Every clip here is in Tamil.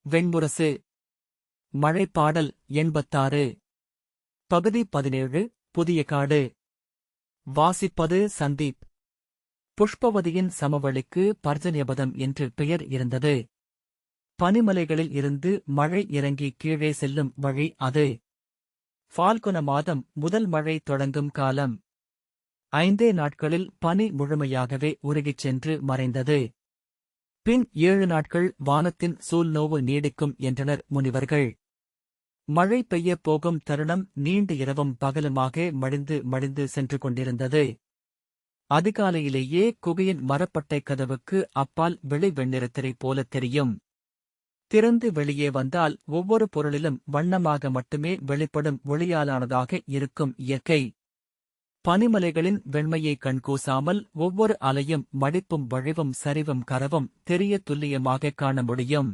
வெண்முரசு. மழைப்பாடல் 86. பகுதி 17. புதிய காடு. வாசிப்பது சந்தீப். புஷ்பவதியின் சமவெளிக்கு பர்ஜன்யபதம் என்று பெயர் இருந்தது. பனிமலைகளில் இருந்து மழை இறங்கி கீழே செல்லும் வழி அது. ஃபால்குன மாதம் முதல் மழை தொடங்கும் காலம். 5 நாட்களில் பனி முழுமையாகவே உருகிச் சென்று மறைந்தது. பின் 7 நாட்கள் வானத்தின் சூழ்நோவு நீடிக்கும் என்றனர் முனிவர்கள். மழை பெய்யப் போகும் தருணம் நீண்ட இரவும் பகலுமாக மடிந்து சென்று கொண்டிருந்தது. அதிகாலையிலேயே குகையின் மரப்பட்டை கதவுக்கு அப்பால் வெளி வெண்ணிறத்திரை போலத் தெரியும். திறந்து வெளியே வந்தால் ஒவ்வொரு பொருளிலும் வண்ணமாக மட்டுமே வெளிப்படும் ஒளியாலானதாக இருக்கும் இயற்கை. பனிமலைகளின் வெண்மையை கண்கூசாமல் ஒவ்வொரு அலையும் மடிப்பும் வழிவும் சரிவும் கரவும் தெரிய துல்லியமாகக் காண முடியும்.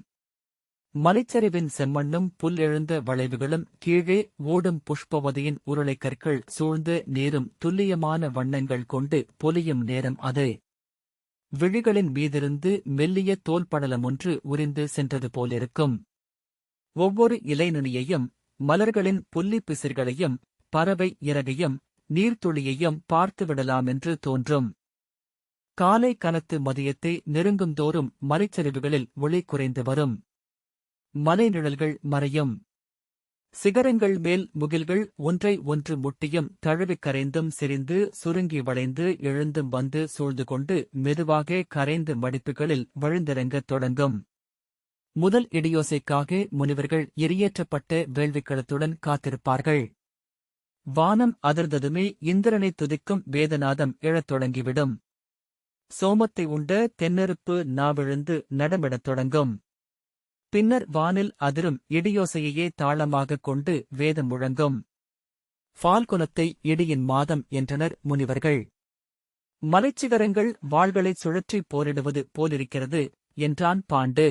மலைச்சரிவின் செம்மண்ணும் புல் எழுந்த வளைவுகளும் கீழே ஓடும் புஷ்பவதியின் உருளைக்கற்கள் சூழ்ந்து நீரும் துல்லியமான வண்ணங்கள் கொண்டு பொலியும் நேரம் அது. விழிகளின் மீதிருந்து மெல்லிய தோல்படலமொன்று உரிந்து சென்றது போலிருக்கும். ஒவ்வொரு இலைநுனியையும், மலர்களின் புள்ளிப் பிசிர்களையும், பறவை இறகையும், நீர்த்துளியையும் பார்த்துவிடலாமென்று தோன்றும். காலை கனத்து மதியத்தை நெருங்குந்தோறும் மலைச்சரிவுகளில் ஒளி குறைந்து வரும். மலைநிழல்கள் மறையும். சிகரங்கள் மேல் முகில்கள் ஒன்றை ஒன்று முட்டியும் தழுவிக் கரைந்தும் சிரிந்து சுருங்கி வளைந்து எழுந்தும் வந்து சூழ்ந்து கொண்டு மெதுவாக கரைந்து மடிப்புகளில் வழிந்திறங்கத் தொடங்கும். முதல் இடியோசைக்காக முனிவர்கள் எரியேற்றப்பட்ட வேள்விக்களத்துடன் காத்திருப்பார்கள். வானம் அதிர்ந்ததுமே இந்திரனைத் துதிக்கும் வேதநாதம் எழத் தொடங்கிவிடும். சோமத்தை உண்ட தென்னெருப்பு நாவிழுந்து நடமிடத் தொடங்கும். பின்னர் வானில் அதிரும் இடியோசையையே தாளமாகக் கொண்டு வேதம் முழங்கும். ஃபால்குனத்தை இடியின் மாதம் என்றனர் முனிவர்கள். மலைச்சிகரங்கள் வாள்களைச் சுழற்றிப் போரிடுவது போலிருக்கிறது என்றான் பாண்டு.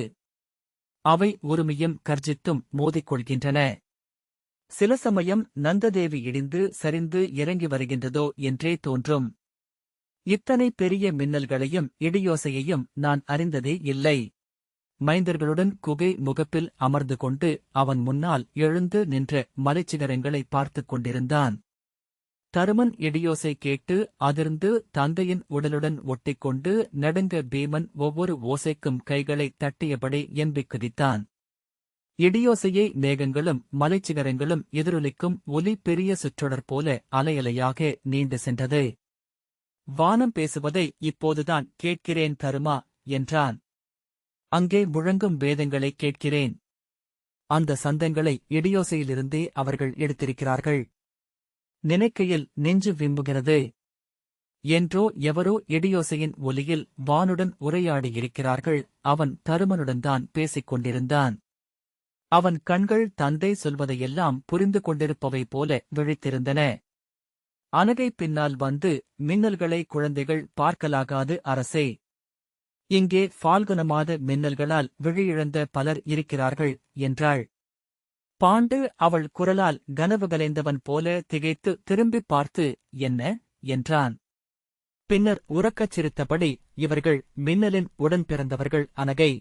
அவை உருமியும் கர்ஜித்தும் மோதிக்கொள்கின்றன. சில சமயம் நந்ததேவி இடிந்து சரிந்து இறங்கி வருகின்றதோ என்றே தோன்றும். இத்தனை பெரிய மின்னல்களையும் இடியோசையையும் நான் அறிந்ததே இல்லை. மைந்தர்களுடன் குகை முகப்பில் அமர்ந்து கொண்டு அவன் முன்னால் எழுந்து நின்ற மலைச்சிகரங்களை பார்த்துக் கொண்டிருந்தான். தருமன் இடியோசை கேட்டு அதிர்ந்து தந்தையின் உடலுடன் ஒட்டிக்கொண்டு நடுங்க பீமன் ஒவ்வொரு ஓசைக்கும் கைகளை தட்டியபடி எம்பிக் குதித்தான். இடியோசையை மேகங்களும் மலைச்சிகரங்களும் எதிரொலிக்கும் ஒலி பெரிய சுற்றொடர் போல அலையலையாக நீண்டு சென்றது. வானம் பேசுவதை இப்போதுதான் கேட்கிறேன் தருமா என்றான். அங்கே முழங்கும் வேதங்களை கேட்கிறேன். அந்த சந்தங்களை இடியோசையிலிருந்தே அவர்கள் எடுத்திருக்கிறார்கள். நினைக்கையில் நெஞ்சு விம்புகிறது. என்றோ எவரோ இடியோசையின் ஒலியில் வானுடன் உரையாடியிருக்கிறார்கள். அவன் தருமனுடன் தான் பேசிக் கொண்டிருந்தான். அவன் கண்கள் தந்தை சொல்வதையெல்லாம் புரிந்து கொண்டிருப்பவை போல விழித்திருந்தன. அனகை பின்னால் வந்து மின்னல்களை குழந்தைகள் பார்க்கலாகாது அரசே. இங்கே ஃபால்குன மாத மின்னல்களால் விழியிழந்த பலர் இருக்கிறார்கள் என்றாள். பாண்டு அவள் குரலால் கனவு கலைந்தவன் போல திகைத்து திரும்பிப் பார்த்து என்ன என்றான். பின்னர் உரக்கச் சிரித்தபடி இவர்கள் மின்னலின் உடன் பிறந்தவர்கள் அனகை.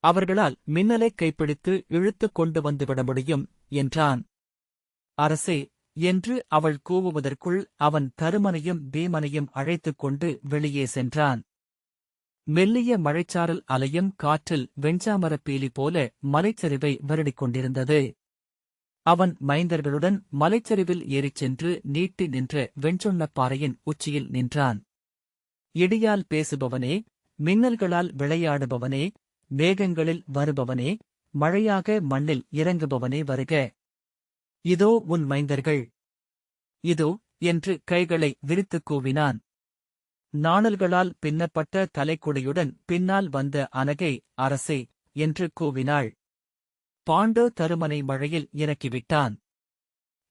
அவர்களால் மின்னலைக் கைப்பிடித்து இழுத்துக் கொண்டு வந்துவிட முடியும் என்றான். அரசே என்று அவள் கூவுவதற்குள் அவன் தருமனையும் பீமனையும் அழைத்துக் கொண்டு வெளியே சென்றான். மெல்லிய மழைச்சாரல் அலையும் காற்றில் வெஞ்சாமரப் பீலி போல மலைச்சரிவை வருடிக் கொண்டிருந்தது. அவன் மைந்தர்களுடன் மலைச்சரிவில் ஏறிச் சென்று நீட்டி நின்ற வெண்சொன்னப் பாறையின் உச்சியில் நின்றான். இடியால் பேசுபவனே, மின்னல்களால் விளையாடுபவனே, மேகங்களில் வருபவனே, மழையாக மண்ணில் இறங்குபவனே வருக. இதோ உன் மைந்தர்கள். இதோ என்று கைகளை விரித்துக் கூவினான். நாணல்களால் பின்னப்பட்ட தலைக்குடியுடன் பின்னால் வந்த அனகை அரசே என்று கூவினாள். பாண்டு தருமனை மழையில் இறக்கிவிட்டான்.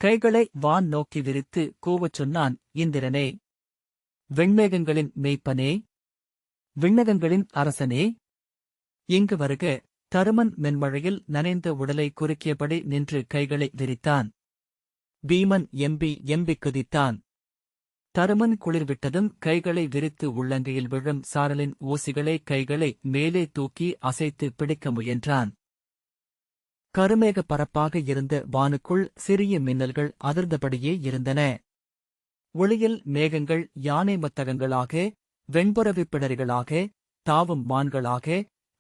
கைகளை வான் நோக்கி விரித்து கூவச் சொன்னான். இந்திரனே, வெண்மேகங்களின் மேய்ப்பனே, விண்ணகங்களின் அரசனே, இங்கு வருக. தருமன் மென்மழையில் நனைந்த உடலை குறுக்கியபடி நின்று கைகளை விரித்தான். பீமன் எம்பி குதித்தான். தருமன் குளிர்விட்டதும் கைகளை விரித்து உள்ளங்கையில் விழும் சாரலின் ஊசிகளை கைகளை மேலே தூக்கி அசைத்து பிடிக்க முயன்றான். கருமேக பரப்பாக இருந்த வானுக்குள் சிறிய மின்னல்கள் அதிர்ந்தபடியே இருந்தன. ஒளியில் மேகங்கள் யானை மத்தகங்களாக, வெண்புறவிப் பிடரிகளாக, தாவும் மான்களாக,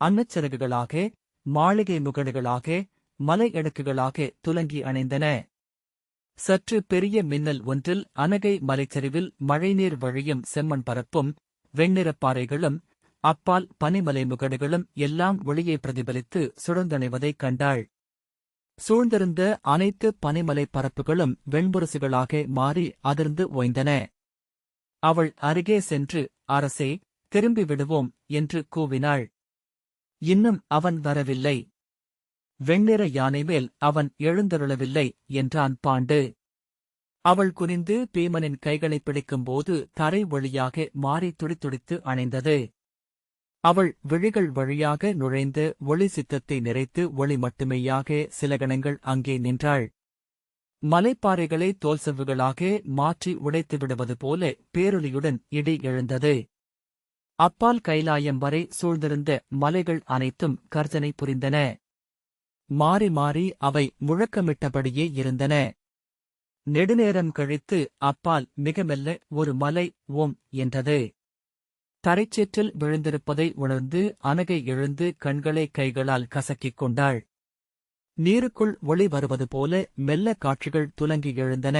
அன்னச்சிறகுகளாக, மாளிகை முகடுகளாக, மலை அடுக்குகளாக துலங்கி அணைந்தன. சற்று பெரிய மின்னல் ஒன்றில் அனகை மலைச்சரிவில் மழைநீர் வழியும் செம்மண் பரப்பும், வெண்ணிறப் பாறைகளும், அப்பால் பனிமலை முகடுகளும் எல்லாம் ஒளியை பிரதிபலித்து சுழந்தணைவதைக் கண்டாள். சூழ்ந்திருந்த அனைத்து பனிமலை பரப்புகளும் வெண்புரசுகளாக மாறி அதிர்ந்து ஓய்ந்தன. அவள் அருகே சென்று, அரசே, திரும்பி விடுவோம் என்று கூவினாள். இன்னும் அவன் வரவில்லை. வெண்ணிற யானை மேல் அவன் எழுந்தருளவில்லை என்றான் பாண்டு. அவள் குனிந்து பீமனின் கைகளைப் பிடிக்கும்போது தரை வழியாக மாறி துடித்துடித்து அணைந்தது. அவள் விழிகள் வழியாக நுழைந்த ஒளி சித்தத்தை நிறைத்து ஒளி மட்டுமேயாக சில கணங்கள் அங்கே நின்றாள். மலைப்பாறைகளை தோல்சவ்வுகளாக மாற்றி உடைத்து விடுவது போல பேரொலியுடன் இடி எழுந்தது. அப்பால் கைலாயம் வரை சூழ்ந்திருந்த மலைகள் அனைத்தும் கர்ஜனை புரிந்தன. மாறி மாறி அவை முழக்கமிட்டபடியே இருந்தன. நெடுநேரம் கழித்து அப்பால் மிக மெல்ல ஒரு மலை ஓம் என்றது. தரைச்சேற்றில் விழுந்திருப்பதை உணர்ந்து அனகை எழுந்து கண்களை கைகளால் கசக்கிக் கொண்டாள். நீருக்குள் ஒளி வருவது போல மெல்ல காட்சிகள் துலங்கி எழுந்தன.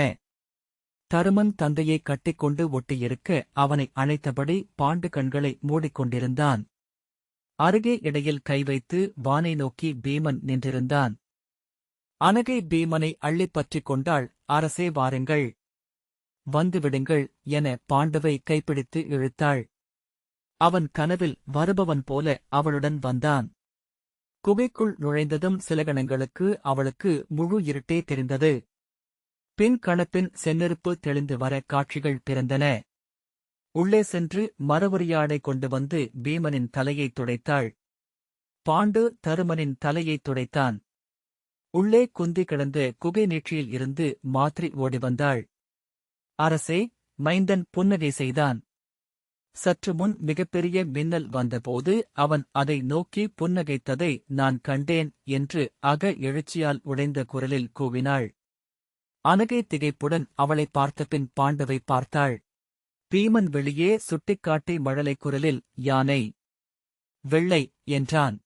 தருமன் தந்தையை கட்டிக்கொண்டு ஒட்டியிருக்க அவனை அணைத்தபடி பாண்டு கண்களை மூடிக்கொண்டிருந்தான். அருகே இடையில் கை வைத்து வானை நோக்கி பீமன் நின்றிருந்தான். அனகை பீமனை அள்ளிப் பற்றிக் கொண்டாள். அரசே, வாருங்கள், வந்துவிடுங்கள் என பாண்டுவை கைப்பிடித்து இழுத்தாள். அவன் கனவில் வருபவன் போல அவளுடன் வந்தான். குகைக்குள் நுழைந்ததும் சில கணங்களுக்கு அவளுக்கு முழு இருட்டே தெரிந்தது. பின் கணப்பின் செந்நெருப்பு தெளிந்து வர காட்சிகள் பிறந்தன. உள்ளே சென்று மரவரியாடை கொண்டு வந்து பீமனின் தலையைத் துடைத்தாள். பாண்டு தருமனின் தலையைத் துடைத்தான். உள்ளே குந்தி கிடந்த குகை நீட்சியில் இருந்து மாத்ரி ஓடி வந்தாள். அரசே, மைந்தன் புன்னகை செய்தான். சற்று முன் மிகப்பெரிய மின்னல் வந்தபோது அவன் அதை நோக்கி புன்னகைத்ததை நான் கண்டேன் என்று அக எழுச்சியால் உடைந்த குரலில் கூவினாள். அனகை திகைப்புடன் அவளை பார்த்தபின் பாண்டவை பார்த்தாள். பீமன் வெளியே சுட்டிக்காட்டி மழலை குரலில் யானை, வெள்ளை என்றான்.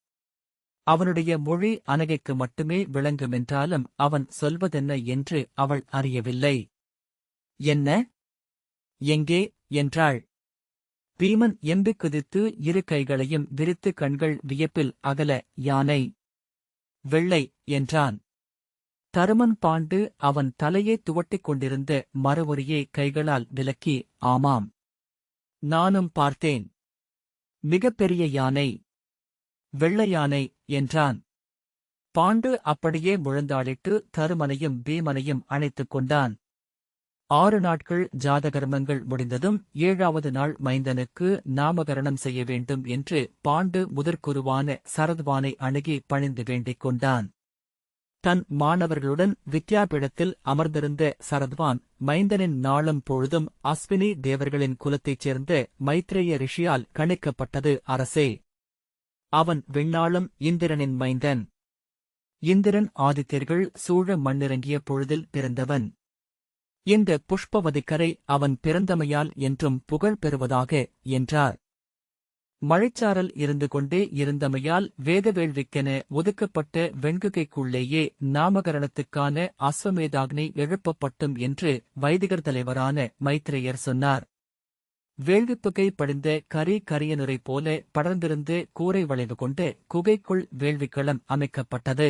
அவனுடைய மொழி அனகைக்கு மட்டுமே விளங்குமென்றாலும் அவன் சொல்வதென்ன என்று அவள் அறியவில்லை. என்ன? எங்கே என்றாள். பீமன் எம்பிக் குதித்து இரு கைகளையும் விரித்து கண்கள் வியப்பில் அகல யானை, வெள்ளை என்றான். தருமன் பாண்டு அவன் தலையை துவட்டிக் கொண்டிருந்த மரவொரியை கைகளால் விலக்கி, ஆமாம், நானும் பார்த்தேன், மிகப்பெரிய யானை, வெள்ளை யானை என்றான். பாண்டு அப்படியே முழந்தாளிட்டு தருமனையும் பீமனையும் அணைத்துக் கொண்டான். 6 நாட்கள் ஜாதகர்மங்கள் முடிந்ததும் 7வது நாள் மைந்தனுக்கு நாமகரணம் செய்ய வேண்டும் என்று பாண்டு முதற்குருவான சரத்வானை அணுகி பணிந்து வேண்டிக் கொண்டான். தன் மாணவர்களுடன் வித்யாபீடத்தில் அமர்ந்திருந்த சரத்வான் மைந்தனின் நாளும் பொழுதும் அஸ்வினி தேவர்களின் குலத்தைச் சேர்ந்த மைத்ரேய ரிஷியால் கணிக்கப்பட்டது. அரசே, அவன் விண்ணாளும் இந்திரனின் மைந்தன். இந்திரன் ஆதித்யர்கள் சூழ மண்ணிறங்கிய பொழுதில் பிறந்தவன். இந்த புஷ்பவதிக்கரை அவன் பிறந்தமையால் என்றும் புகழ் பெறுவதாக என்றார். மழைச்சாரல் இருந்து கொண்டே இருந்தமையால் வேதவேள்விக்கென ஒதுக்கப்பட்ட வெண்குகைக்குள்ளேயே நாமகரணத்துக்கான அஸ்வமேதாக்னி எழுப்பப்பட்டும் என்று வைதிகர் தலைவரான மைத்ரேயர் சொன்னார். வேள்விப்புகை படிந்த கரியனுரை போல படர்ந்திருந்து கூரை வளைவு கொண்டு குகைக்குள் வேள்விக்களம் அமைக்கப்பட்டது.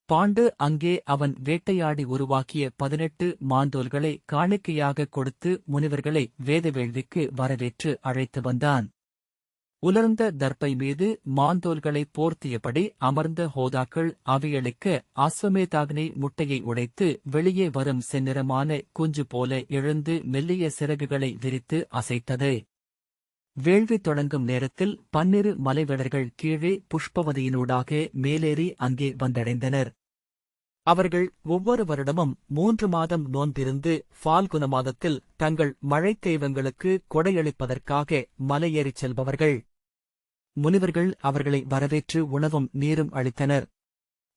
பாண்டு அங்கே அவன் வேட்டையாடி உருவாக்கிய 18 மாந்தோல்களை காணிக்கையாகக் கொடுத்து முனிவர்களை வேதவேள்விக்கு வரவேற்று அழைத்து வந்தான். உலர்ந்த தர்ப்பை மீது மாந்தோல்களை போர்த்தியபடி அமர்ந்த ஹோதாக்கள் அவையளிக்க அஸ்வமேதாக்னி முட்டையை உடைத்து வெளியே வரும் செந்நிறமான குஞ்சு போல எழுந்து மெல்லிய சிறகுகளை விரித்து அசைத்தது. வேள்வி தொடங்கும் நேரத்தில் 12 மலைவேடர்கள் கீழே புஷ்பவதியினூடாக மேலேறி அங்கே வந்தடைந்தனர். அவர்கள் ஒவ்வொரு வருடமும் 3 மாதம் நோன்பிருந்து ஃபால்குன மாதத்தில் தங்கள் மழைத் தெய்வங்களுக்கு கொடையளிப்பதற்காக மலையேறிச் செல்பவர்கள். முனிவர்கள் அவர்களை வரவேற்று உணவும் நீரும் அளித்தனர்.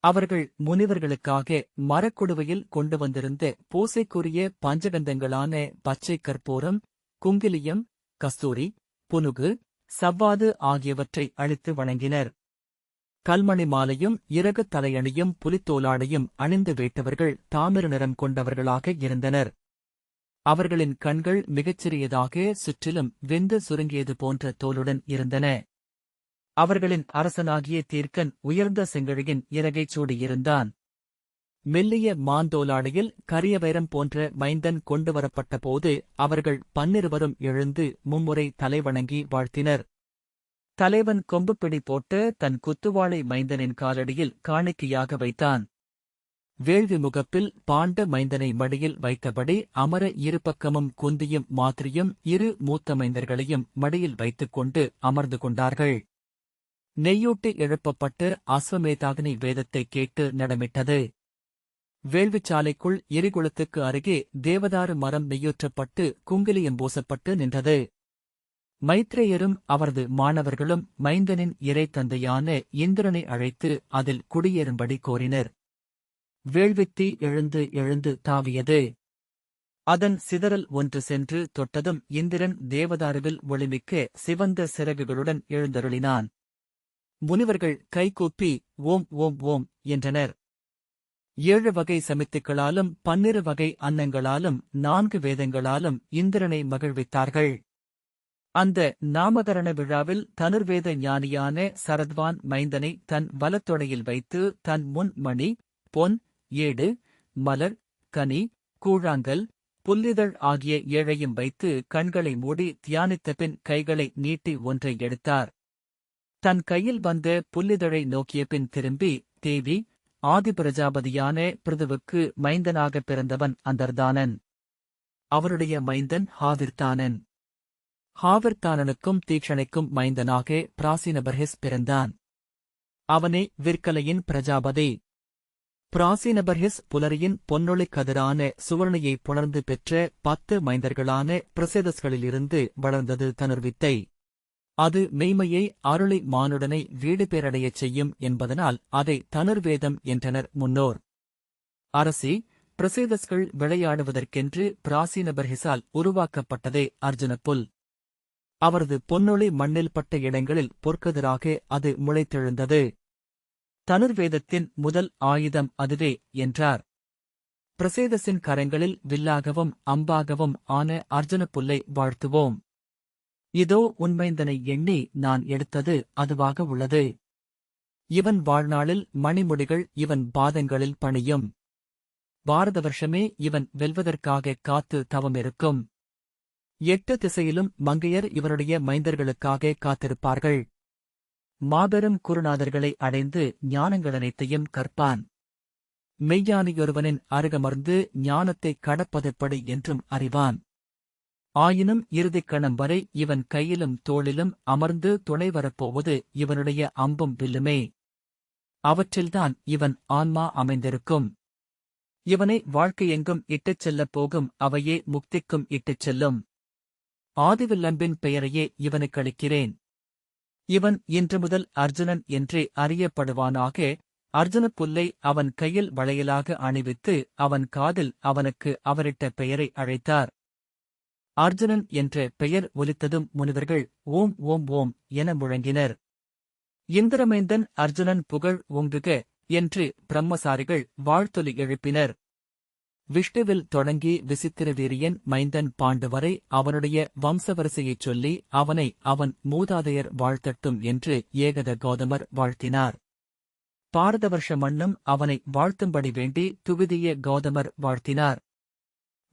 அவர்கள் முனிவர்களுக்காக மரக்குடுவையில் கொண்டு வந்திருந்த பூசைக்குரிய பஞ்சகந்தங்களான பச்சை கற்பூரம், குங்கிலியம், கஸ்தூரி, புனுகு, சவ்வாது ஆகியவற்றை அளித்து வணங்கினர். கல்மணி மாலையும் இறகு தலையணியும் புலித்தோலாடையும் அணிந்து வேட்டவர்கள் தாமிர நிறம் கொண்டவர்களாக இருந்தனர். அவர்களின் கண்கள் மிகச்சிறியதாக சுற்றிலும் வெந்து சுருங்கியது போன்ற தோலுடன் இருந்தன. அவர்களின் அரசனாகிய தீர்க்கன் உயர்ந்த செங்கழியின் இறகைச் சூடியிருந்தான். மெல்லிய மாந்தோலாடையில் கரிய வைரம் போன்ற மைந்தன் கொண்டுவரப்பட்ட போது அவர்கள் 12 எழுந்து மும்முறை தலைவணங்கி வாழ்த்தினர். தலைவன் கொம்புப்பிடி போட்டு தன் குத்துவாளை மைந்தனின் காலடியில் காணிக்கையாக வைத்தான். வேள்வி முகப்பில் பாண்ட மைந்தனை மடியில் வைத்தபடி அமர இருபக்கமும் குந்தியும் மாத்திரியும் 2 மூத்த மைந்தர்களையும் மடியில் வைத்துக் கொண்டு அமர்ந்து கொண்டார்கள். நெய்யூட்டி எழுப்பப்பட்டு அஸ்வமேதாகினி வேதத்தை கேட்டு நடமிட்டது. வேள்விச்சாலைக்குள் எரிகுளத்துக்கு அருகே தேவதாரு மரம் நெய்யூற்றப்பட்டு குங்கிலியம் பூசப்பட்டு நின்றது. மைத்ரேயரும் அவரது மாணவர்களும் மைந்தனின் இறை தந்தையான இந்திரனை அழைத்து அதில் குடியேறும்படி கோரினர். வேள்வித்தீ எழுந்து எழுந்து தாவியது. அதன் சிதறல் ஒன்று சென்று தொட்டதும் இந்திரன் தேவதாருவில் ஒளிமிக்க சிவந்த சிறகுகளுடன் எழுந்தருளினான். முனிவர்கள் கைகூப்பி ஓம் ஓம் ஓம் என்றனர். 7 வகை சமித்துக்களாலும் 12 வகை அன்னங்களாலும் 4 வேதங்களாலும் இந்திரனை மகிழ்வித்தார்கள். அந்த நாமகரண விழாவில் தனுர்வேத ஞானியான சரத்வான் மைந்தனை தன் வலத்தொடையில் வைத்து தன் முன் மணி, பொன், ஏடு, மலர், கனி, கூழாங்கல், புல்லிதழ் ஆகிய 7ஐயும் வைத்து கண்களை மூடி தியானித்தபின் கைகளை நீட்டி ஒன்றை எடுத்தார். தன் கையில் வந்த புல்லிதழை நோக்கிய பின் திரும்பி, தேவி, ஆதிபிரஜாபதியான பிருதுவுக்கு மைந்தனாகப் பிறந்தவன் அந்தர்தானன். அவருடைய மைந்தன் ஹாவிர்தானன். ஹாவிர்தானனுக்கும் தீக்ஷணைக்கும் மைந்தனாக பிராசீனபர்ஹிஸ் பிறந்தான். அவனே விற்கலையின் பிரஜாபதி. பிராசீனபர்ஹிஸ் புலரியின் பொன்னொளி கதிரான சுவர்ணியை புணர்ந்து பெற்ற 10 மைந்தர்களான பிரசேதஸ்களிலிருந்து வளர்ந்தது தனுர்வித்தை. அது மெய்மையை அருளி மானுடனை வீடு பேரடையச் செய்யும் என்பதனால் அதை தனுர்வேதம் என்றனர் முன்னோர். அரசி, பிரசேதஸ்கள் விளையாடுவதற்கென்று பிராசீனபர்ஹிஸால் உருவாக்கப்பட்டதே அர்ஜுனப்புல். அவரது பொன்னொளி மண்ணில் பட்ட இடங்களில் பொற்கதிராக அது முளைத்தெழுந்தது. தனுர்வேதத்தின் முதல் ஆயுதம் அதுவே என்றார். பிரசேதஸின் கரங்களில் வில்லாகவும் அம்பாகவும் ஆன அர்ஜுனப்புல்லை வாழ்த்துவோம். இதோ உன்மைந்தனை எண்ணி நான் எடுத்தது அதுவாக உள்ளது. இவன் வாழ்நாளில் மணிமுடிகள் இவன் பாதங்களில் பணியும். பாரத வருஷமே இவன் வெல்வதற்காக காத்து தவமிருக்கும். 8 திசையிலும் மங்கையர் இவனுடைய மைந்தர்களுக்காக காத்திருப்பார்கள். மாபெரும் குருநாதர்களை அடைந்து ஞானங்களனைத்தையும் கற்பான். மெய்ஞானியொருவனின் அருகமர்ந்து ஞானத்தைக் கடப்பதெப்படி என்றும் அறிவான். ஆயினும் இறுதிக்கணம் வரை இவன் கையிலும் தோளிலும் அமர்ந்து துணை வரப்போவது இவனுடைய அம்பும் வில்லுமே. அவற்றில்தான் இவன் ஆன்மா அமைந்திருக்கும். இவனை வாழ்க்கையெங்கும் இட்டுச் செல்லப் போகும் அவையே முக்திக்கும் இட்டுச் செல்லும். ஆதிவில்லம்பின் பெயரையே இவனுக்களிக்கிறேன். இவன் இன்று முதல் அர்ஜுனன் என்றே அறியப்படுவானாக. அர்ஜுன புல்லை அவன் கையில் வளையலாக அணிவித்து அவன் காதில் அவனுக்கு அவரிட்ட பெயரை அழைத்தார். அர்ஜுனன் என்ற பெயர் ஒலித்ததும் முனிவர்கள் ஓம் ஓம் ஓம் என முழங்கினர். இந்திரமைந்தன் அர்ஜுனன் புகழ் ஓங்குக என்று பிரம்மசாரிகள் வாழ்த்தொலி எழுப்பினர். விஷ்ணுவில் தொடங்கி விசித்திர வீரியன் மைந்தன் பாண்டு வரை அவனுடைய வம்சவரிசையைச் சொல்லி அவனை அவன் மூதாதையர் வாழ்த்தட்டும் என்று ஏகத கௌதமர் வாழ்த்தினார். பாரதவர்ஷ மன்னும் அவனை வாழ்த்தும்படி வேண்டி துவிதிய கௌதமர் வாழ்த்தினார்.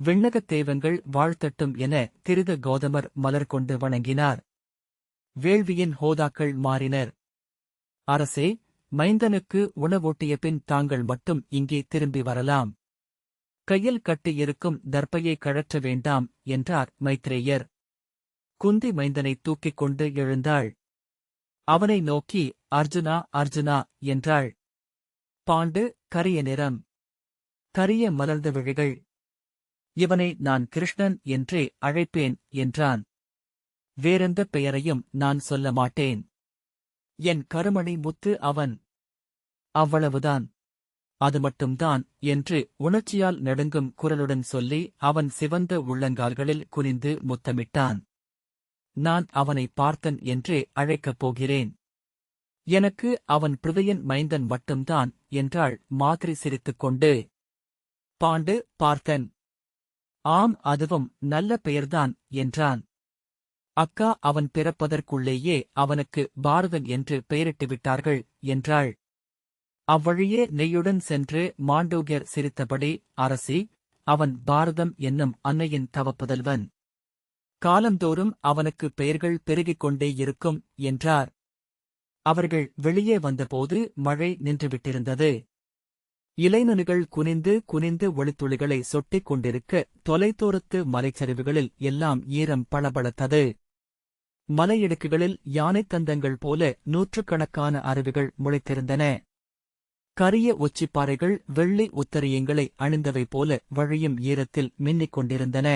விண்ணகத் தெய்வங்கள் வாழ்த்தட்டும் என திரித கௌதமர் மலர் கொண்டு வணங்கினார். வேள்வியின் ஹோதாக்கள் மாறினர். அரசே, மைந்தனுக்கு உணவூட்டிய பின் தாங்கள் மட்டும் இங்கே திரும்பி வரலாம். கையில் கட்டியிருக்கும் தர்ப்பையை கழற்ற வேண்டாம் என்றார் மைத்ரேயர். குந்தி மைந்தனை தூக்கிக் கொண்டு எழுந்தாள். அவனை நோக்கி அர்ஜுனா அர்ஜுனா என்றாள். பாண்டு கரிய நிறம், கரிய மலர்ந்த விழிகள். இவனை நான் கிருஷ்ணன் என்றே அழைப்பேன் என்றான். வேறெந்த பெயரையும் நான் சொல்ல மாட்டேன். என் கருமணி முத்து அவன். அவ்வளவுதான். அது மட்டும்தான் என்று உணர்ச்சியால் நடுங்கும் குரலுடன் சொல்லி அவன் சிவந்த உள்ளங்கால்களில் குனிந்து முத்தமிட்டான். நான் அவனை பார்த்தன் என்றே அழைக்கப் போகிறேன். எனக்கு அவன் பிருதையன் மைந்தன் மட்டும்தான் என்றாள் மாத்ரி சிரித்துக்கொண்டு. பாண்டு பார்த்தன். ஆம், அதுவும் நல்ல பெயர்தான் என்றான். அக்கா, அவன் பிறப்பதற்குள்ளேயே அவனுக்கு பாரதன் என்று பெயரிட்டு விட்டார்கள் என்றாள். அவ்வழியே நெய்யுடன் சென்று மாண்டூக்யர் சிரித்தபடி, அரசி, அவன் பாரதம் என்னும் அன்னையின் தவப்புதல்வன். காலந்தோறும் அவனுக்கு பெயர்கள் பெருகிக் கொண்டே இருக்கும் என்றார். அவர்கள் வெளியே வந்தபோது மழை நின்றுவிட்டிருந்தது. இலைநுனிகள் குனிந்து குனிந்து ஒளித்துளிகளை சொட்டிக் கொண்டிருக்க தொலைதூரத்து மலைச்சரிவுகளில் எல்லாம் ஈரம் பளபளத்தது. மலையிடுக்குகளில் யானைத்தந்தங்கள் போல நூற்றுக்கணக்கான அருவிகள் முளைத்திருந்தன. கரிய ஒச்சிப்பாறைகள் வெள்ளி உத்தரியங்களை அணிந்தவை போல வழியும் ஈரத்தில் மின்னிக் கொண்டிருந்தன.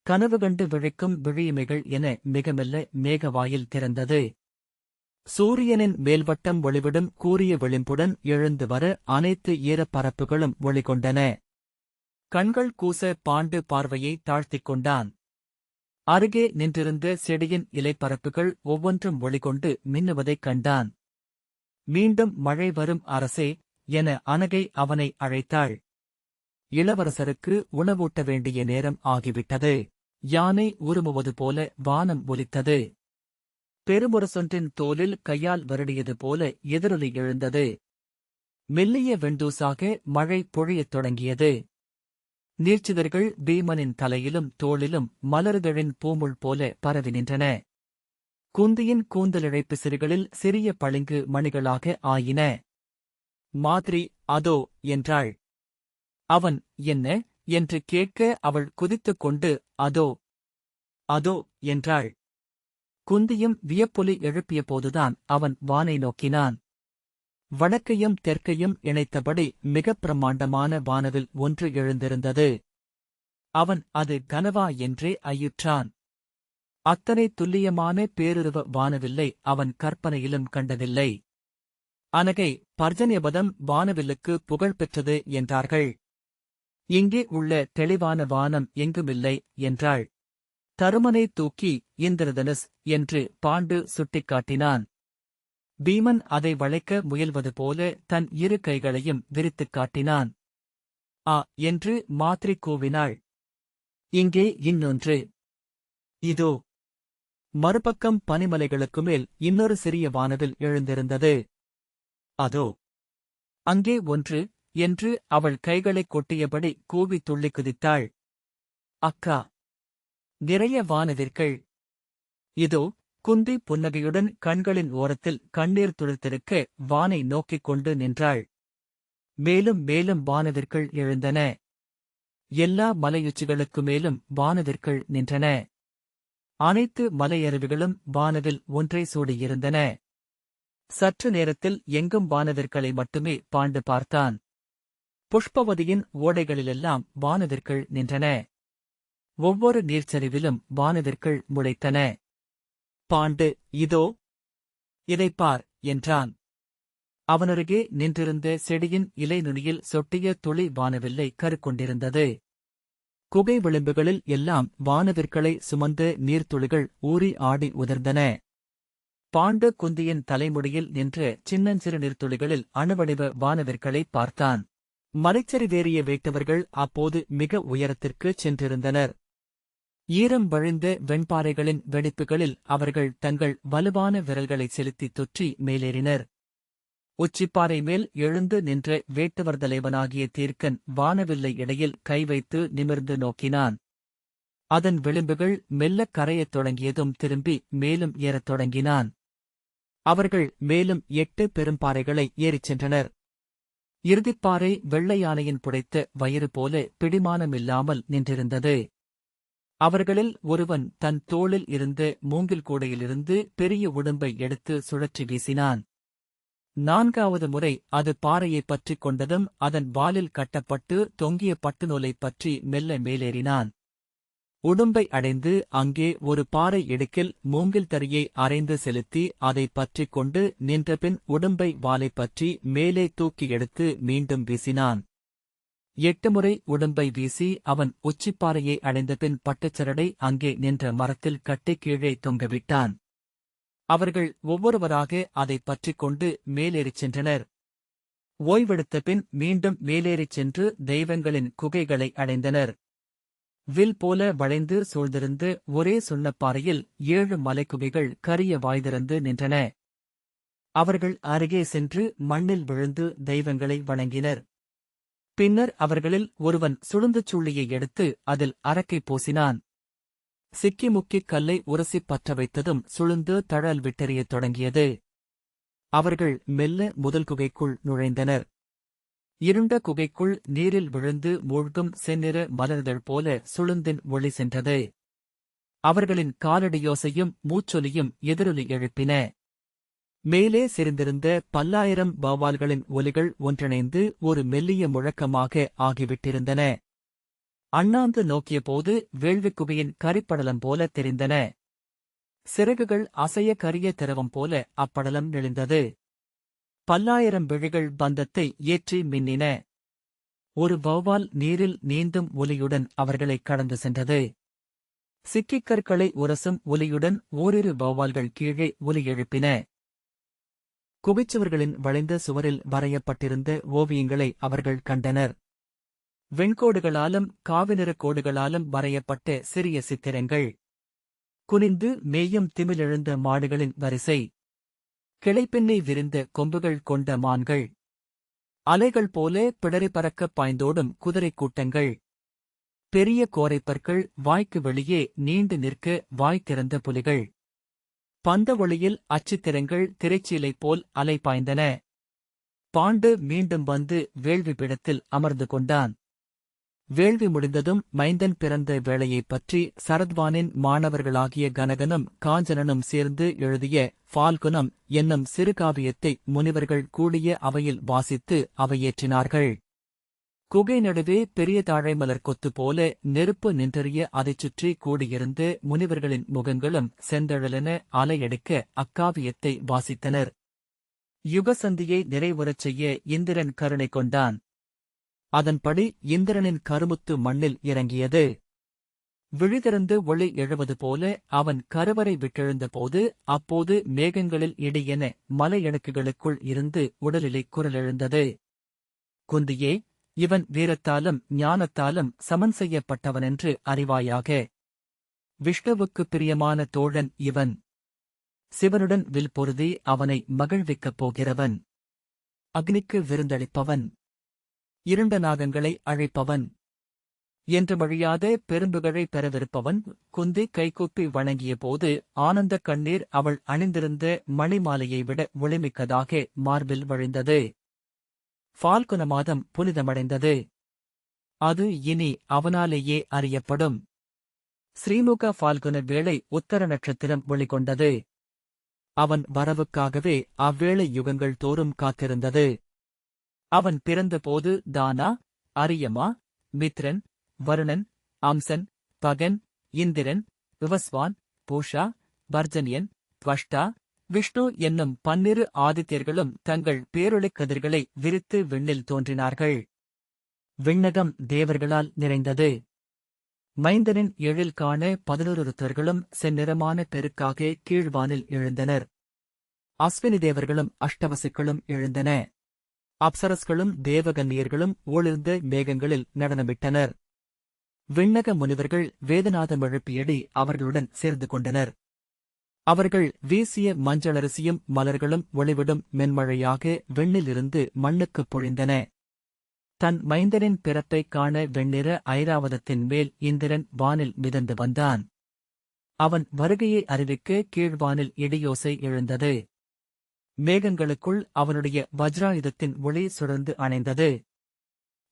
கனவு கண்டு விழிக்கும் விழியுமைகள் என மிக மெல்ல மேகவாயில் திறந்தது. சூரியனின் மேல்வட்டம் ஒளிவிடும் கூரிய விளிம்புடன் எழுந்து வர அனைத்து ஈரப்பரப்புகளும் ஒளிகொண்டன. கண்கள் கூச பாண்டு பார்வையை தாழ்த்திக் கொண்டான். அருகே நின்றிருந்த செடியின் இலைப்பரப்புகள் ஒவ்வொன்றும் ஒளிகொண்டு மின்னுவதைக் கண்டான். மீண்டும் மழை வரும் அரசே என அனகை அவனை அழைத்தாள். இளவரசருக்கு உணவூட்ட வேண்டிய நேரம் ஆகிவிட்டது. யானை உருமுவது போல வானம் ஒலித்தது. பெருமுரசொன்றின் தோலில் கையால் வருடியது போல எதிரொலி எழுந்தது. மெல்லிய வெண்டூசாக மழை பொழியத் தொடங்கியது. நீர்ச்சிதர்கள் பீமனின் தலையிலும் தோளிலும் மலர்களின் பூமுள் போல பரவி நின்றன. குந்தியின் கூந்தலிழைப்பு சிறுகளில் சிறிய பளிங்கு மணிகளாக ஆயின. மாத்ரி அதோ என்றாள். அவன் என்ன என்று கேட்க அவள் குதித்துக் கொண்டு அதோ அதோ என்றாள். குந்தியும் வியப்பொலி எழுப்பிய போதுதான் அவன் வானை நோக்கினான். வடக்கையும் தெற்கையும் இணைத்தபடி மிகப் பிரம்மாண்டமான வானவில் ஒன்று எழுந்திருந்தது. அவன் அது கனவா என்றே ஐயுற்றான். அத்தனை துல்லியமான பேருருவ வானவில்லை அவன் கற்பனையிலும் கண்டதில்லை. அனகை, பர்ஜன்யபதம் வானவில்லுக்கு புகழ் பெற்றது என்றார்கள். இங்கே உள்ள தெளிவான வானம் எங்குமில்லை என்றாள். தருமனை தூக்கி இந்திரதனுஸ் என்று பாண்டு சுட்டிக்காட்டினான். பீமன் அதை வளைக்க முயல்வது போல தன் இரு கைகளையும் விரித்துக் காட்டினான். ஆ என்று மாத்ரி கூவினாள். இங்கே இன்னொன்று. இதோ. மறுபக்கம் பனிமலைகளுக்கு மேல் இன்னொரு சிறிய வானவில் எழுந்திருந்தது. அதோ. அங்கே ஒன்று என்று அவள் கைகளைக் கொட்டியபடி கூவி துள்ளி குதித்தாள். அக்கா. நிறைய வானவிற்கள். இதோ. குந்தி புன்னகையுடன் கண்களின் ஓரத்தில் கண்ணீர் துளிர்த்திருக்க வானை நோக்கிக் கொண்டு நின்றாள். மேலும் மேலும் வானவிற்கள் எழுந்தன. எல்லா மலையுச்சிகளுக்கு மேலும் வானவிற்கள் நின்றன. அனைத்து மலையருவிகளும் வானவில் ஒன்றை சூடியிருந்தன. சற்று நேரத்தில் எங்கும் வானவிற்களை மட்டுமே பாண்டு பார்த்தான். புஷ்பவதியின் ஓடைகளிலெல்லாம் வானவிற்கள் நின்றன. ஒவ்வொரு நீர்ச்சரிவிலும் வானவிற்கள் முளைத்தன. பாண்டு, இதோ. இதைப் பார் என்றான். அவனருகே நின்றிருந்த செடியின் இலை நுனியில் சொட்டிய துளி வானவில்லை கருக்கொண்டிருந்தது. குகை விளிம்புகளில் எல்லாம் வானவிற்களை சுமந்த நீர்த்துளிகள் ஊறி ஆடி உதிர்ந்தன. பாண்டு குந்தியின் தலைமுடியில் நின்ற சின்னஞ்சிறு நீர்த்துளிகளில் அணுவடிவ வானவிற்களை பார்த்தான். மலைச்சரிவேறிய வேட்டவர்கள் அப்போது மிக உயரத்திற்குச் சென்றிருந்தனர். ஈரம் வழிந்த வெண்பாறைகளின் வெடிப்புகளில் அவர்கள் தங்கள் வலுவான விரல்களை செலுத்தி தொற்றி மேலேறினர். உச்சிப்பாறை மேல் எழுந்து நின்ற வேட்டுவர்தலைவனாகிய தீர்க்கன் வானவில்லை இடையில் கை வைத்து நிமிர்ந்து நோக்கினான். அதன் விளிம்புகள் மெல்லக் கரையத் தொடங்கியதும் திரும்பி மேலும் ஏறத் தொடங்கினான். அவர்கள் மேலும் 8 பெரும்பாறைகளை ஏறிச் சென்றனர். இறுதிப்பாறை வெள்ளை யானையின் புடைத்த வயிறு போல பிடிமானமில்லாமல் நின்றிருந்தது. அவர்களில் ஒருவன் தன் தோளில் இருந்த மூங்கில் கூடையிலிருந்து பெரிய உடும்பை எடுத்து சுழற்றி வீசினான். 4வது முறை அது பாறையைப் பற்றிக் கொண்டதும் அதன் வாலில் கட்டப்பட்டு தொங்கிய பட்டுநூலைப் பற்றி மெல்ல மேலேறினான். உடும்பை அடைந்து அங்கே ஒரு பாறை இடுக்கில் மூங்கில் தறியை அரைந்து செலுத்தி அதைப் பற்றிக் கொண்டு நின்றபின் உடும்பை வாலைப் பற்றி மேலே தூக்கி எடுத்து மீண்டும் வீசினான். 8 முறை உடும்பை வீசி அவன் உச்சிப்பாறையை அடைந்தபின் பட்டுச்சரடை அங்கே நின்ற மரத்தில் கட்டி கீழே தொங்கவிட்டான். அவர்கள் ஒவ்வொருவராக அதைப் பற்றிக் கொண்டு மேலேறிச் சென்றனர். ஓய்வெடுத்தபின் மீண்டும் மேலேறிச் சென்று தெய்வங்களின் குகைகளை அடைந்தனர். வில் போல வளைந்து சூழ்ந்திருந்த ஒரே சுண்ணப்பாறையில் 7 மலைக்குகைகள் கரிய வாய்திறந்து நின்றன. அவர்கள் அருகே சென்று மண்ணில் விழுந்து தெய்வங்களை வணங்கினர். பின்னர் அவர்களில் ஒருவன் சுளுந்துச் சுள்ளியை எடுத்து அதில் அரக்கை பூசினான். சிக்கி முக்கிக் கல்லை உரசிப் பற்ற வைத்ததும் சுளுந்து தழல் விட்டெறியத் தொடங்கியது. அவர்கள் மெல்ல முதல் குகைக்குள் நுழைந்தனர். இருண்ட குகைக்குள் நீரில் விழுந்து மூழ்கும் செந்நிற மலர்கள் போல சுளுந்தின் ஒளி சென்றது. அவர்களின் காலடியோசையும் மூச்சொலியும் எதிரொலி எழுப்பின. மேலே செறிந்திருந்த பல்லாயிரம் வௌவால்களின் ஒலிகள் ஒன்றிணைந்து ஒரு மெல்லிய முழக்கமாக ஆகிவிட்டிருந்தன. அண்ணாந்து நோக்கியபோது வேள்விக்குகையின் கரிப்படலம் போல தெரிந்தன. சிறகுகள் அசைய கரிய திரவம் போல அப்படலம் நெளிந்தது. பல்லாயிரம் விழிகள் பந்தத்தை ஏற்றி மின்னின. ஒரு வௌவால் நீரில் நீந்தும் ஒலியுடன் அவர்களைக் கடந்து சென்றது. சிக்கிக்கற்களை உரசும் ஒலியுடன் ஓரிரு வௌவால்கள் கீழே ஒலி எழுப்பின. குகைச்சுவர்களின் வளைந்த சுவரில் வரையப்பட்டிருந்த ஓவியங்களை அவர்கள் கண்டனர். வெண்கோடுகளாலும் காவிநிறக் கோடுகளாலும் வரையப்பட்ட சிறிய சித்திரங்கள். குனிந்து மேயும் திமிலெழுந்த மாடுகளின் வரிசை. கிளைப்பின்னி விரிந்த கொம்புகள் கொண்ட மான்கள். அலைகள் போல பிடரி பறக்கப் பாய்ந்தோடும் குதிரைக் கூட்டங்கள். பெரிய கோரைப்பற்கள் வாய்க்கு வெளியே நீண்டு நிற்க வாய் திறந்த புலிகள். பந்த ஒளியில் அச்சித்திரங்கள் திரைச்சீலை போல் அலை பாய்ந்தன. பாண்டு மீண்டும் வந்து வேள்வி பீடத்தில் அமர்ந்து கொண்டான். வேள்வி முடிந்ததும் மைந்தன் பிறந்த வேளையைப் பற்றி சரத்வானின் மாணவர்களாகிய கனகனும் காஞ்சனனும் சேர்ந்து எழுதிய ஃபால்குனம் என்னும் சிறுகாவியத்தை முனிவர்கள் கூடிய அவையில் வாசித்து அவையேற்றினார்கள். குகை நடுவே பெரிய தாழைமலர் கொத்து போல நெருப்பு நின்றறிய அதைச் சுற்றி கூடியிருந்த முனிவர்களின் முகங்களும் செந்தழலென அலையடிக்க அக்காவியத்தை வாசித்தனர். யுகசந்தியை நிறைவுறச் செய்ய இந்திரன் கருணை கொண்டான். அதன்படி இந்திரனின் கருமுத்து மண்ணில் இறங்கியது. விழிதிறந்து ஒளி எழுவது போல அவன் கருவறை விட்டெழுந்தபோது அப்போது மேகங்களில் இடியென மலையடுக்குகளுக்குள் இருந்து உடலிலே குரலெழுந்தது. குந்தியே, இவன் வீரத்தாலும் ஞானத்தாலும் சமன் செய்யப்பட்டவனென்று அறிவாயாக. விஷ்ணுவுக்குப் பிரியமான தோழன் இவன். சிவனுடன் வில் பொருதி அவனை மகிழ்விக்கப் போகிறவன். அக்னிக்கு விருந்தளிப்பவன். இருண்ட நாகங்களை அழைப்பவன். என்று வழியாத பெரும்புகழை பெறவிருப்பவன். குந்தி கைகூப்பி வணங்கியபோது ஆனந்தக் கண்ணீர் அவள் அணிந்திருந்த மணிமாலையை விட ஒளிமிக்கதாக மார்பில் வழிந்தது. ஃபால்குன மாதம் புனிதமடைந்தது. அது இனி அவனாலேயே அறியப்படும். ஸ்ரீமுக ஃபால்குன வேளை உத்தர நட்சத்திரம் ஒளிகொண்டது. அவன் வரவுக்காகவே அவ்வேளை யுகங்கள் தோறும் காத்திருந்தது. அவன் பிறந்தபோது தானா, அரியமா, மித்ரன், வருணன், அம்சன், பகன், இந்திரன், விவஸ்வான், பூஷா, பர்ஜன்யன், த்வஷ்டா, விஷ்ணு என்னும் 12 ஆதித்யர்களும் தங்கள் பேரொளிக் கதிர்களை விரித்து விண்ணில் தோன்றினார்கள். விண்ணகம் தேவர்களால் நிறைந்தது. மைந்தனின் எழில் காண 11 ருத்தர்களும் செந்நிறமான பெருக்காக கீழ்வானில் எழுந்தனர். அஸ்வினி தேவர்களும் அஷ்டவசுக்களும் எழுந்தன. அப்சரஸ்களும் தேவகன்னியர்களும் ஒளிர்ந்த மேகங்களில் நடனமிட்டனர். விண்ணக முனிவர்கள் வேதநாதம் எழுப்பியடி அவர்களுடன் சேர்ந்து கொண்டனர். அவர்கள் வீசிய மஞ்சளரிசியும் மலர்களும் ஒளிவிடும் மென்மழையாக விண்ணிலிருந்து மண்ணுக்குப் பொழிந்தன. தன் மைந்தனின் பிறப்பைக் காண வெண்ணிற ஐராவதத்தின் மேல் இந்திரன் வானில் மிதந்து வந்தான். அவன் வருகையை அறிவிக்க கீழ்வானில் இடியோசை எழுந்தது. மேகங்களுக்குள் அவனுடைய வஜ்ராயுதத்தின் ஒளி சுழன்று அணைந்தது.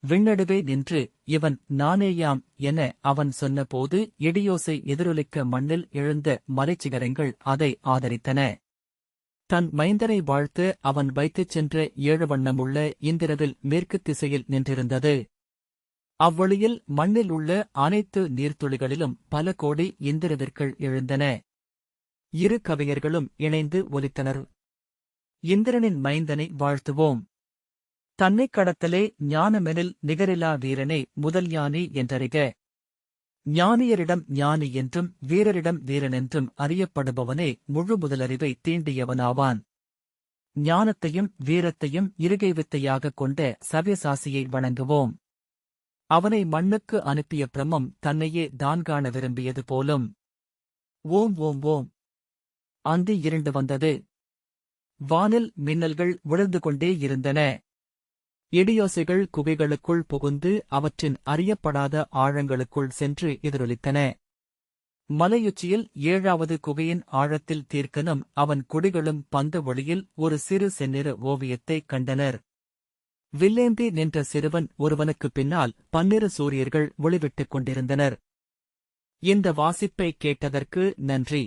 விண்ணடுவே நின்று இவன் நானேயாம் என அவன் சொன்னபோது இடியோசை எதிரொலிக்க மண்ணில் எழுந்த மலைச்சிகரங்கள் அதை ஆதரித்தன. தன் மைந்தனை வாழ்த்து அவன் வைத்துச் சென்ற 7 வண்ணமுள்ள இந்திரவில் மேற்குத் திசையில் நின்றிருந்தது. அவ்வொளியில் மண்ணில் உள்ள அனைத்து நீர்த்துளிகளிலும் பல கோடி இந்திரவிற்கள் எழுந்தன. இரு கவிஞர்களும் இணைந்து ஒலித்தனர். இந்திரனின் மைந்தனை வாழ்த்துவோம். தன்னைக் கடத்தலே ஞானமெனில் நிகரிலா வீரனே முதல் ஞானி என்றறிக. ஞானியரிடம் ஞானி என்றும் வீரரிடம் வீரனென்றும் அறியப்படுபவனே முழு முதலறிவை தீண்டியவனாவான். ஞானத்தையும் வீரத்தையும் இருகை வித்தையாகக் கொண்ட சவ்யசாசியை வணங்குவோம். அவனை மண்ணுக்கு அனுப்பிய பிரம்மம் தன்னையே தான் காண விரும்பியது போலும். ஓம் ஓம் ஓம். அந்தி இருண்டு வந்தது. வானில் மின்னல்கள் விழுந்து கொண்டே இருந்தன. இடியோசைகள் குகைகளுக்குள் புகுந்து அவற்றின் அறியப்படாத ஆழங்களுக்குள் சென்று எதிரொலித்தன. மலையுச்சியில் 7வது குகையின் ஆழத்தில் தீர்க்கனும் அவன் குடிகளும் பந்த ஒளியில் ஒரு சிறு செந்நிற ஓவியத்தைக் கண்டனர். வில்லேந்தி நின்ற சிறுவன் ஒருவனுக்குப் பின்னால் 12 சூரியர்கள் ஒளிவிட்டுக் கொண்டிருந்தனர். இந்த வாசிப்பை கேட்டதற்கு நன்றி.